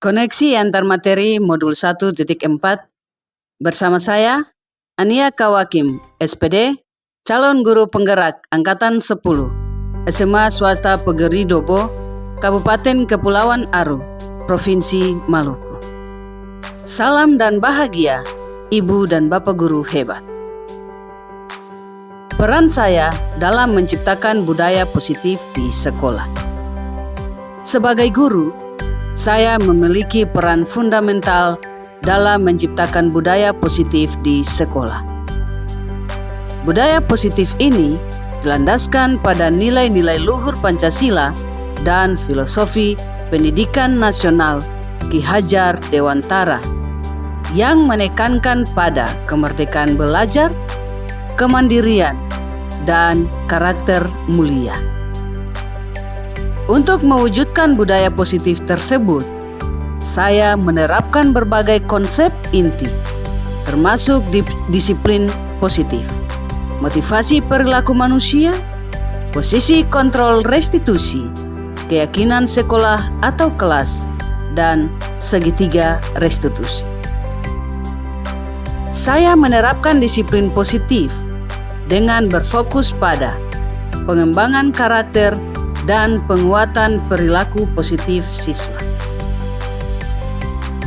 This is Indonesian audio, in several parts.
Koneksi antar materi modul 1.4 bersama saya, Ania Kawakim, SPD, calon guru penggerak Angkatan 10, SMA Swasta Pegeri Dobo, Kabupaten Kepulauan Aru, Provinsi Maluku. Salam dan bahagia, Ibu dan Bapak Guru hebat. Peran saya dalam menciptakan budaya positif di sekolah. Sebagai guru, saya memiliki peran fundamental dalam menciptakan budaya positif di sekolah. Budaya positif ini dilandaskan pada nilai-nilai luhur Pancasila dan filosofi pendidikan nasional Ki Hajar Dewantara yang menekankan pada kemerdekaan belajar, kemandirian, dan karakter mulia. Untuk mewujudkan budaya positif tersebut, saya menerapkan berbagai konsep inti, termasuk disiplin positif, motivasi perilaku manusia, posisi kontrol restitusi, keyakinan sekolah atau kelas, dan segitiga restitusi. Saya menerapkan disiplin positif dengan berfokus pada pengembangan karakter dan penguatan perilaku positif siswa.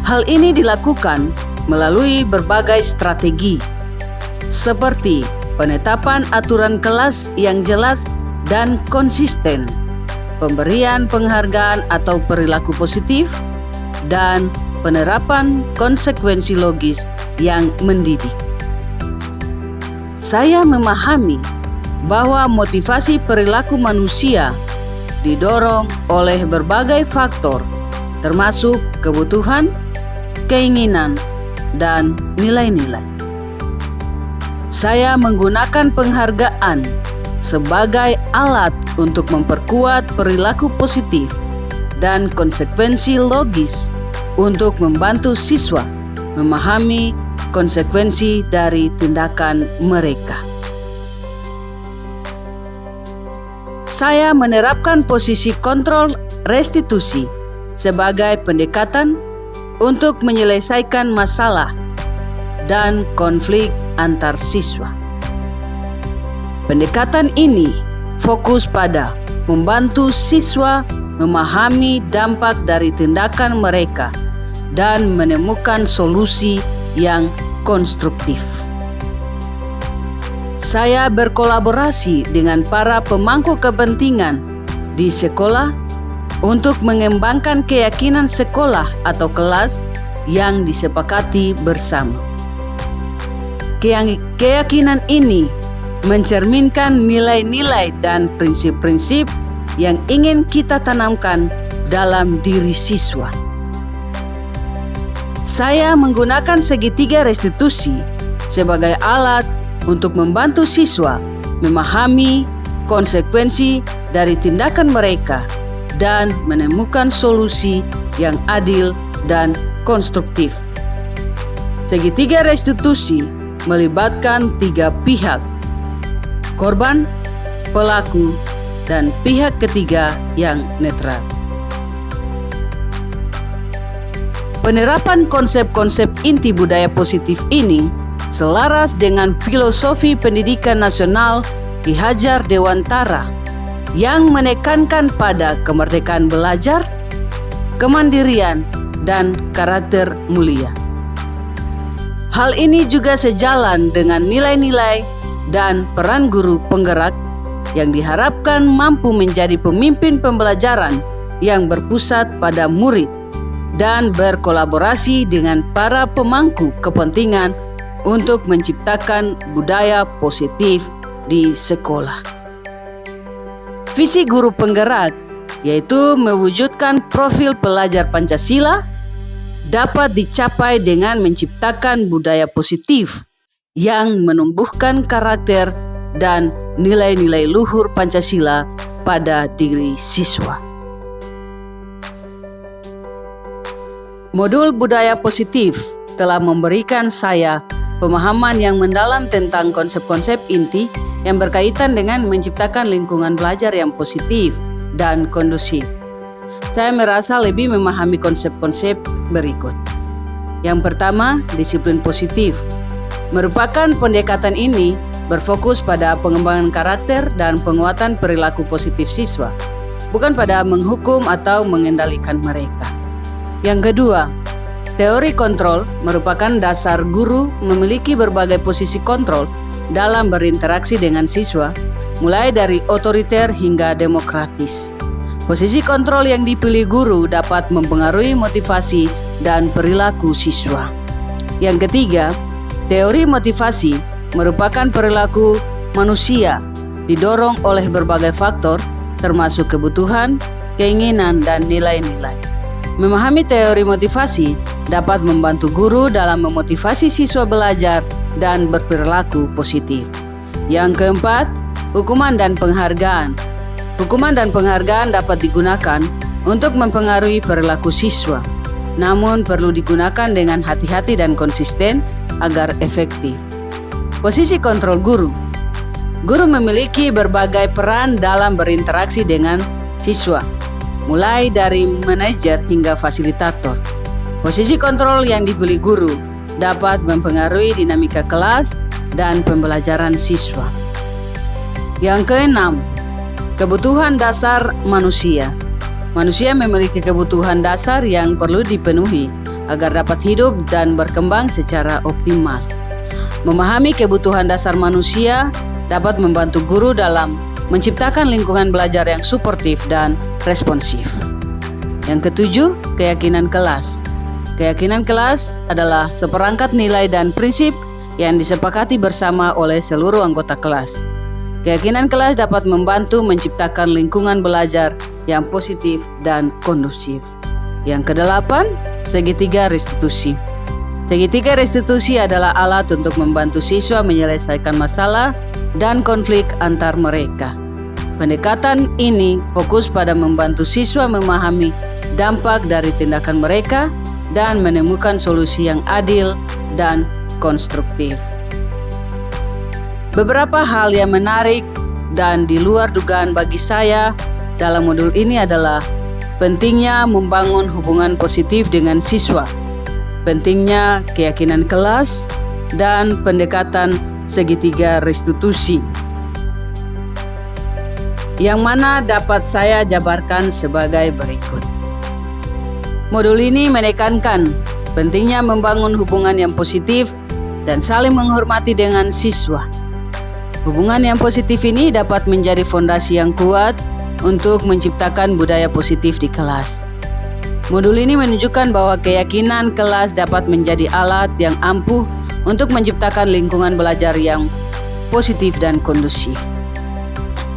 Hal ini dilakukan melalui berbagai strategi, seperti penetapan aturan kelas yang jelas dan konsisten, pemberian penghargaan atau perilaku positif, dan penerapan konsekuensi logis yang mendidik. Saya memahami bahwa motivasi perilaku manusia didorong oleh berbagai faktor, termasuk kebutuhan, keinginan, dan nilai-nilai. Saya menggunakan penghargaan sebagai alat untuk memperkuat perilaku positif dan konsekuensi logis untuk membantu siswa memahami konsekuensi dari tindakan mereka. Saya menerapkan posisi kontrol restitusi sebagai pendekatan untuk menyelesaikan masalah dan konflik antar siswa. Pendekatan ini fokus pada membantu siswa memahami dampak dari tindakan mereka dan menemukan solusi yang konstruktif. Saya berkolaborasi dengan para pemangku kepentingan di sekolah untuk mengembangkan keyakinan sekolah atau kelas yang disepakati bersama. Keyakinan ini mencerminkan nilai-nilai dan prinsip-prinsip yang ingin kita tanamkan dalam diri siswa. Saya menggunakan segitiga restitusi sebagai alat untuk membantu siswa memahami konsekuensi dari tindakan mereka dan menemukan solusi yang adil dan konstruktif. Segitiga restitusi melibatkan 3 pihak: korban, pelaku, dan pihak ketiga yang netral. Penerapan konsep-konsep inti budaya positif ini selaras dengan filosofi pendidikan nasional Ki Hajar Dewantara yang menekankan pada kemerdekaan belajar, kemandirian, dan karakter mulia. Hal ini juga sejalan dengan nilai-nilai dan peran guru penggerak yang diharapkan mampu menjadi pemimpin pembelajaran yang berpusat pada murid dan berkolaborasi dengan para pemangku kepentingan untuk menciptakan budaya positif di sekolah. Visi guru penggerak yaitu mewujudkan profil pelajar Pancasila dapat dicapai dengan menciptakan budaya positif yang menumbuhkan karakter dan nilai-nilai luhur Pancasila pada diri siswa. Modul budaya positif telah memberikan saya pemahaman yang mendalam tentang konsep-konsep inti yang berkaitan dengan menciptakan lingkungan belajar yang positif dan kondusif. saya merasa lebih memahami konsep-konsep berikut. Yang pertama, disiplin positif. Merupakan pendekatan ini berfokus pada pengembangan karakter dan penguatan perilaku positif siswa, bukan pada menghukum atau mengendalikan mereka. Yang kedua, teori kontrol merupakan dasar guru memiliki berbagai posisi kontrol dalam berinteraksi dengan siswa, mulai dari otoriter hingga demokratis. Posisi kontrol yang dipilih guru dapat mempengaruhi motivasi dan perilaku siswa. Yang ketiga, teori motivasi merupakan perilaku manusia didorong oleh berbagai faktor, termasuk kebutuhan, keinginan, dan nilai-nilai. Memahami teori motivasi dapat membantu guru dalam memotivasi siswa belajar dan berperilaku positif. Yang keempat, hukuman dan penghargaan. Hukuman dan penghargaan dapat digunakan untuk mempengaruhi perilaku siswa, namun perlu digunakan dengan hati-hati dan konsisten agar efektif. Posisi kontrol guru. Guru memiliki berbagai peran dalam berinteraksi dengan siswa, mulai dari manajer hingga fasilitator. Posisi kontrol yang dipilih guru dapat mempengaruhi dinamika kelas dan pembelajaran siswa. Yang keenam, kebutuhan dasar manusia. Manusia memiliki kebutuhan dasar yang perlu dipenuhi agar dapat hidup dan berkembang secara optimal. Memahami kebutuhan dasar manusia dapat membantu guru dalam menciptakan lingkungan belajar yang suportif dan responsif. Yang ketujuh, keyakinan kelas. Keyakinan kelas adalah seperangkat nilai dan prinsip yang disepakati bersama oleh seluruh anggota kelas. Keyakinan kelas dapat membantu menciptakan lingkungan belajar yang positif dan kondusif. Yang kedelapan, segitiga restitusi. Segitiga restitusi adalah alat untuk membantu siswa menyelesaikan masalah dan konflik antar mereka. Pendekatan ini fokus pada membantu siswa memahami dampak dari tindakan mereka dan menemukan solusi yang adil dan konstruktif. Beberapa hal yang menarik dan di luar dugaan bagi saya dalam modul ini adalah pentingnya membangun hubungan positif dengan siswa, pentingnya keyakinan kelas, dan pendekatan segitiga restitusi, yang mana dapat saya jabarkan sebagai berikut. Modul ini menekankan pentingnya membangun hubungan yang positif dan saling menghormati dengan siswa. Hubungan yang positif ini dapat menjadi fondasi yang kuat untuk menciptakan budaya positif di kelas. Modul ini menunjukkan bahwa keyakinan kelas dapat menjadi alat yang ampuh untuk menciptakan lingkungan belajar yang positif dan kondusif.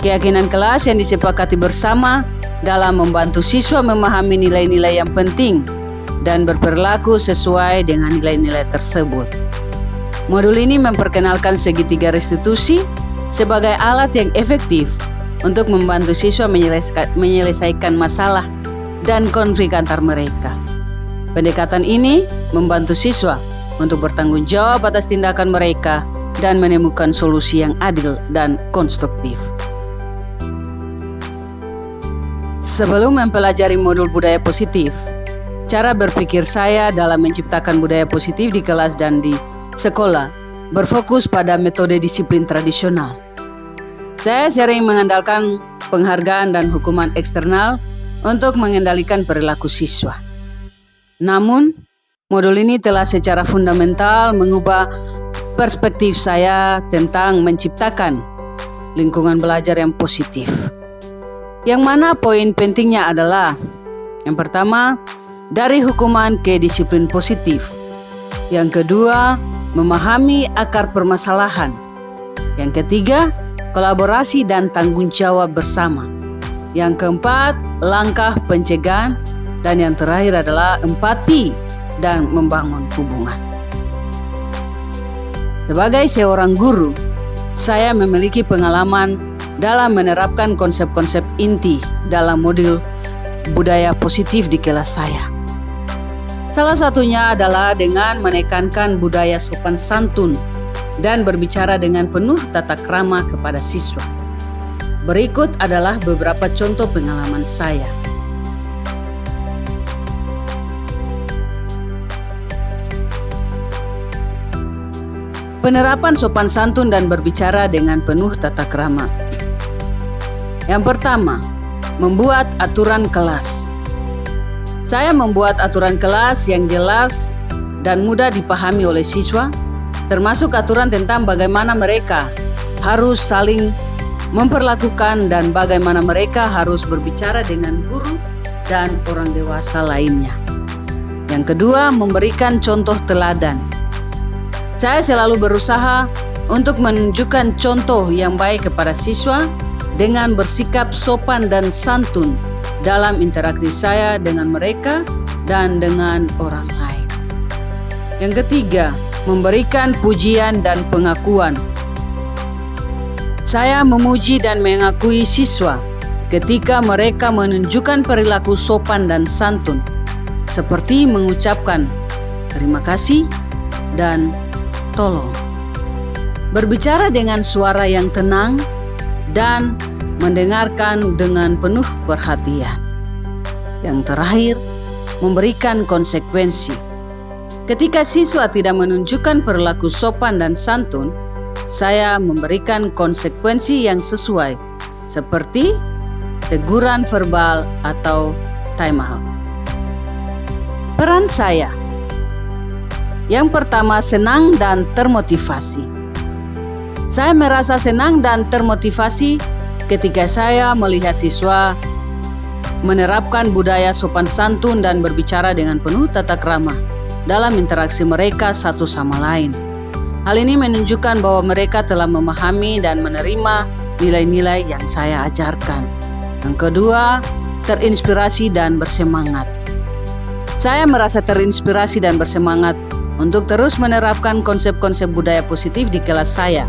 Keyakinan kelas yang disepakati bersama dalam membantu siswa memahami nilai-nilai yang penting dan berperilaku sesuai dengan nilai-nilai tersebut. Modul ini memperkenalkan segitiga restitusi sebagai alat yang efektif untuk membantu siswa menyelesaikan masalah dan konflik antar mereka. Pendekatan ini membantu siswa untuk bertanggung jawab atas tindakan mereka dan menemukan solusi yang adil dan konstruktif. Sebelum mempelajari modul budaya positif, cara berpikir saya dalam menciptakan budaya positif di kelas dan di sekolah berfokus pada metode disiplin tradisional. Saya sering mengandalkan penghargaan dan hukuman eksternal untuk mengendalikan perilaku siswa. Namun, modul ini telah secara fundamental mengubah perspektif saya tentang menciptakan lingkungan belajar yang positif. Yang mana poin pentingnya adalah, yang pertama, dari hukuman ke disiplin positif. Yang kedua, memahami akar permasalahan. Yang ketiga, kolaborasi dan tanggung jawab bersama. Yang keempat, langkah pencegahan. Dan yang terakhir adalah empati dan membangun hubungan. Sebagai seorang guru, saya memiliki pengalaman dalam menerapkan konsep-konsep inti dalam modul budaya positif di kelas saya. Salah satunya adalah dengan menekankan budaya sopan santun dan berbicara dengan penuh tata krama kepada siswa. Berikut adalah beberapa contoh pengalaman saya. Penerapan sopan santun dan berbicara dengan penuh tata krama. Yang pertama, membuat aturan kelas. Saya membuat aturan kelas yang jelas dan mudah dipahami oleh siswa, termasuk aturan tentang bagaimana mereka harus saling memperlakukan dan bagaimana mereka harus berbicara dengan guru dan orang dewasa lainnya. Yang kedua, memberikan contoh teladan. Saya selalu berusaha untuk menunjukkan contoh yang baik kepada siswa dengan bersikap sopan dan santun dalam interaksi saya dengan mereka dan dengan orang lain. Yang ketiga, memberikan pujian dan pengakuan. Saya memuji dan mengakui siswa ketika mereka menunjukkan perilaku sopan dan santun, seperti mengucapkan terima kasih dan tolong. Berbicara dengan suara yang tenang dan mendengarkan dengan penuh perhatian. Yang terakhir, memberikan konsekuensi. Ketika siswa tidak menunjukkan perilaku sopan dan santun, saya memberikan konsekuensi yang sesuai, seperti teguran verbal atau time out. Peran saya. Yang pertama, senang dan termotivasi. Saya merasa senang dan termotivasi ketika saya melihat siswa menerapkan budaya sopan santun dan berbicara dengan penuh tata krama dalam interaksi mereka satu sama lain. Hal ini menunjukkan bahwa mereka telah memahami dan menerima nilai-nilai yang saya ajarkan. Yang kedua, terinspirasi dan bersemangat. Saya merasa terinspirasi dan bersemangat untuk terus menerapkan konsep-konsep budaya positif di kelas saya,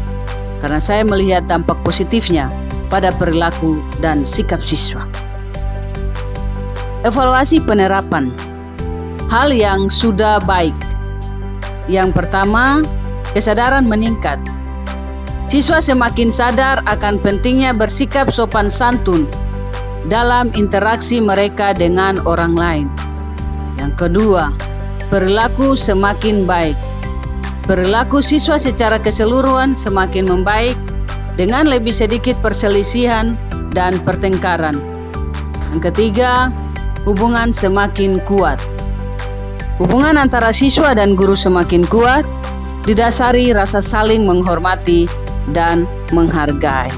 karena saya melihat dampak positifnya pada perilaku dan sikap siswa. Evaluasi penerapan. Hal yang sudah baik. Yang pertama, kesadaran meningkat. Siswa semakin sadar akan pentingnya bersikap sopan santun dalam interaksi mereka dengan orang lain. Yang kedua, perilaku semakin baik. Perilaku siswa secara keseluruhan semakin membaik dengan lebih sedikit perselisihan dan pertengkaran. Yang ketiga, hubungan semakin kuat. Hubungan antara siswa dan guru semakin kuat, didasari rasa saling menghormati dan menghargai.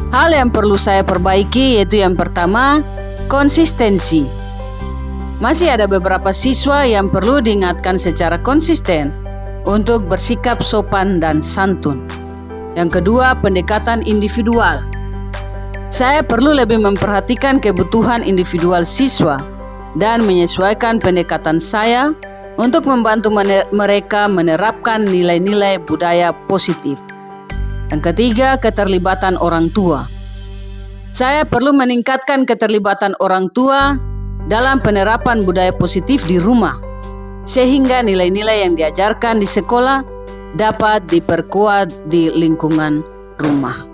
Hal yang perlu saya perbaiki yaitu yang pertama, konsistensi. Masih ada beberapa siswa yang perlu diingatkan secara konsisten untuk bersikap sopan dan santun. Yang kedua, pendekatan individual. Saya perlu lebih memperhatikan kebutuhan individual siswa dan menyesuaikan pendekatan saya untuk membantu mereka menerapkan nilai-nilai budaya positif. Yang ketiga, keterlibatan orang tua. Saya perlu meningkatkan keterlibatan orang tua dalam penerapan budaya positif di rumah, sehingga nilai-nilai yang diajarkan di sekolah dapat diperkuat di lingkungan rumah.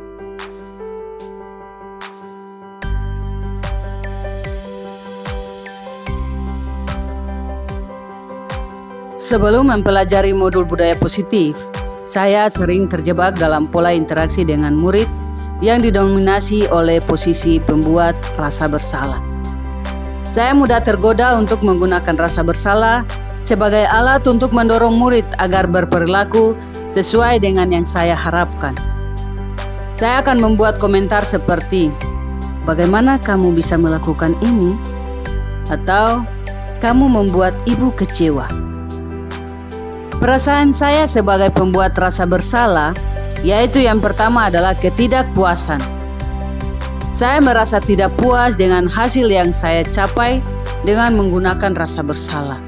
Sebelum mempelajari modul budaya positif, saya sering terjebak dalam pola interaksi dengan murid yang didominasi oleh posisi pembuat rasa bersalah. Saya mudah tergoda untuk menggunakan rasa bersalah sebagai alat untuk mendorong murid agar berperilaku sesuai dengan yang saya harapkan. Saya akan membuat komentar seperti, "Bagaimana kamu bisa melakukan ini?" Atau, "Kamu membuat ibu kecewa." Perasaan saya sebagai pembuat rasa bersalah, yaitu yang pertama adalah ketidakpuasan. Saya merasa tidak puas dengan hasil yang saya capai dengan menggunakan rasa bersalah.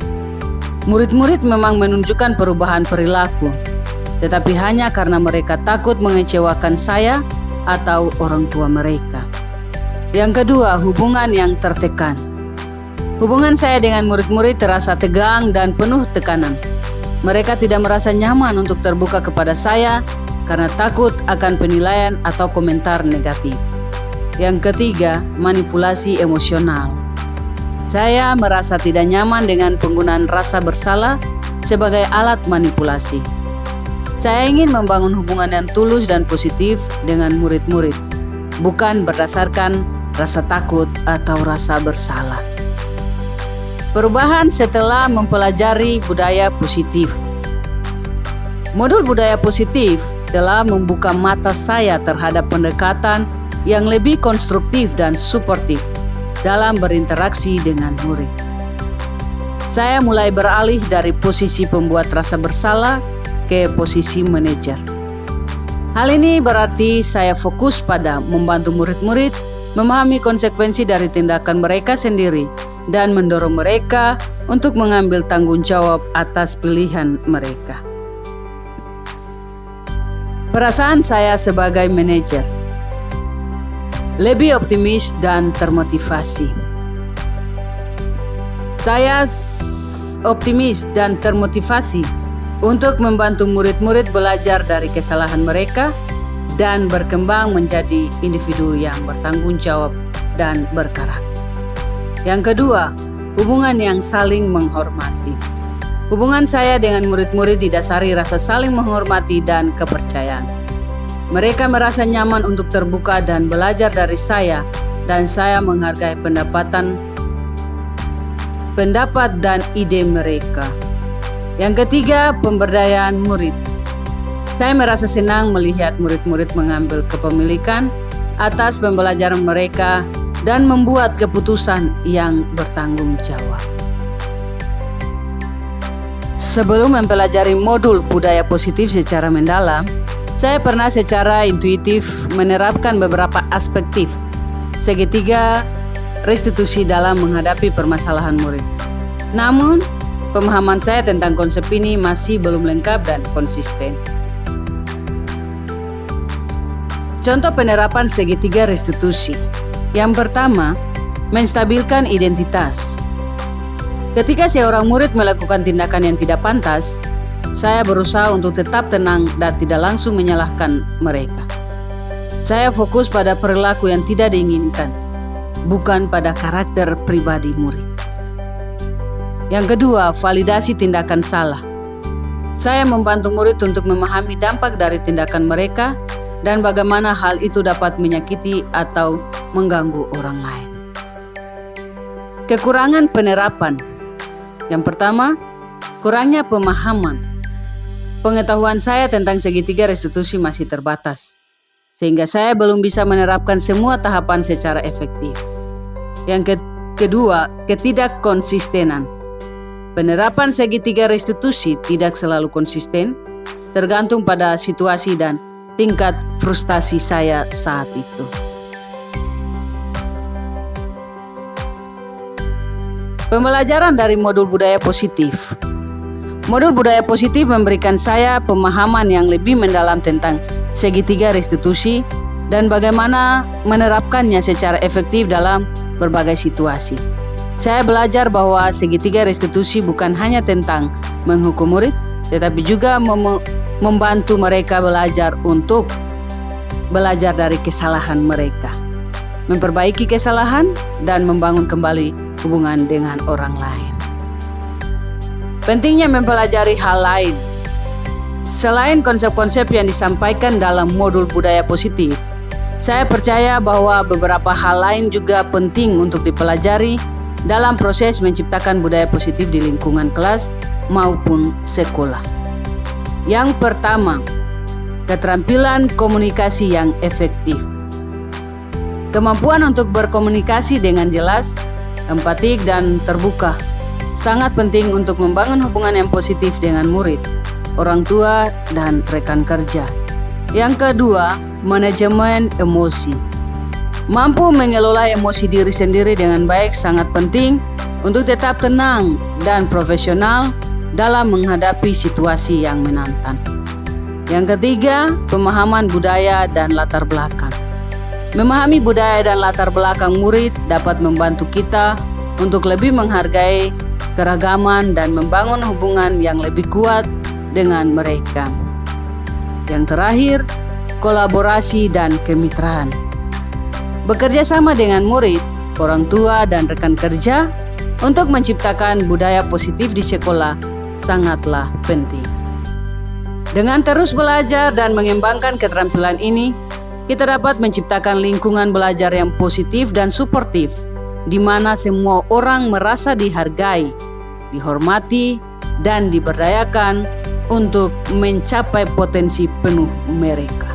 Murid-murid memang menunjukkan perubahan perilaku, tetapi hanya karena mereka takut mengecewakan saya atau orang tua mereka. Yang kedua, hubungan yang tertekan. Hubungan saya dengan murid-murid terasa tegang dan penuh tekanan. Mereka tidak merasa nyaman untuk terbuka kepada saya karena takut akan penilaian atau komentar negatif. Yang ketiga, manipulasi emosional. Saya merasa tidak nyaman dengan penggunaan rasa bersalah sebagai alat manipulasi. Saya ingin membangun hubungan yang tulus dan positif dengan murid-murid, bukan berdasarkan rasa takut atau rasa bersalah. Perubahan setelah mempelajari budaya positif. Modul budaya positif telah membuka mata saya terhadap pendekatan yang lebih konstruktif dan suportif dalam berinteraksi dengan murid. Saya mulai beralih dari posisi pembuat rasa bersalah ke posisi manajer. Hal ini berarti saya fokus pada membantu murid-murid memahami konsekuensi dari tindakan mereka sendiri dan mendorong mereka untuk mengambil tanggung jawab atas pilihan mereka. Perasaan saya sebagai manajer lebih optimis dan termotivasi. Saya optimis dan termotivasi untuk membantu murid-murid belajar dari kesalahan mereka dan berkembang menjadi individu yang bertanggung jawab dan berkarakter. Yang kedua, hubungan yang saling menghormati. Hubungan saya dengan murid-murid didasari rasa saling menghormati dan kepercayaan. Mereka merasa nyaman untuk terbuka dan belajar dari saya, dan saya menghargai pendapat dan ide mereka. Yang ketiga, pemberdayaan murid. Saya merasa senang melihat murid-murid mengambil kepemilikan atas pembelajaran mereka dan membuat keputusan yang bertanggung jawab. Sebelum mempelajari modul budaya positif secara mendalam, saya pernah secara intuitif menerapkan beberapa aspek segitiga restitusi dalam menghadapi permasalahan murid. Namun, pemahaman saya tentang konsep ini masih belum lengkap dan konsisten. Contoh penerapan segitiga restitusi. Yang pertama, menstabilkan identitas. Ketika seorang murid melakukan tindakan yang tidak pantas, saya berusaha untuk tetap tenang dan tidak langsung menyalahkan mereka. Saya fokus pada perilaku yang tidak diinginkan, bukan pada karakter pribadi murid. Yang kedua, validasi tindakan salah. Saya membantu murid untuk memahami dampak dari tindakan mereka dan bagaimana hal itu dapat menyakiti atau mengganggu orang lain. Kekurangan penerapan. Yang pertama, kurangnya pemahaman. Pengetahuan saya tentang segitiga restitusi masih terbatas, sehingga saya belum bisa menerapkan semua tahapan secara efektif. Yang kedua, ketidakkonsistenan. Penerapan segitiga restitusi tidak selalu konsisten, tergantung pada situasi dan tingkat frustasi saya saat itu. Pembelajaran dari modul budaya positif. Modul budaya positif memberikan saya pemahaman yang lebih mendalam tentang segitiga restitusi dan bagaimana menerapkannya secara efektif dalam berbagai situasi. Saya belajar bahwa segitiga restitusi bukan hanya tentang menghukum murid, tetapi juga membantu mereka belajar untuk belajar dari kesalahan mereka, memperbaiki kesalahan, dan membangun kembali hubungan dengan orang lain. Pentingnya mempelajari hal lain. Selain konsep-konsep yang disampaikan dalam modul budaya positif, saya percaya bahwa beberapa hal lain juga penting untuk dipelajari dalam proses menciptakan budaya positif di lingkungan kelas maupun sekolah. Yang pertama, keterampilan komunikasi yang efektif. Kemampuan untuk berkomunikasi dengan jelas, empatik, dan terbuka sangat penting untuk membangun hubungan yang positif dengan murid, orang tua, dan rekan kerja. Yang kedua, manajemen emosi. Mampu mengelola emosi diri sendiri dengan baik sangat penting untuk tetap tenang dan profesional dalam menghadapi situasi yang menantang. Yang ketiga, pemahaman budaya dan latar belakang. Memahami budaya dan latar belakang murid dapat membantu kita untuk lebih menghargai keragaman dan membangun hubungan yang lebih kuat dengan mereka. Yang terakhir, kolaborasi dan kemitraan. Bekerja sama dengan murid, orang tua, dan rekan kerja untuk menciptakan budaya positif di sekolah sangatlah penting. Dengan terus belajar dan mengembangkan keterampilan ini, kita dapat menciptakan lingkungan belajar yang positif dan suportif, di mana semua orang merasa dihargai, dihormati, dan diberdayakan untuk mencapai potensi penuh mereka.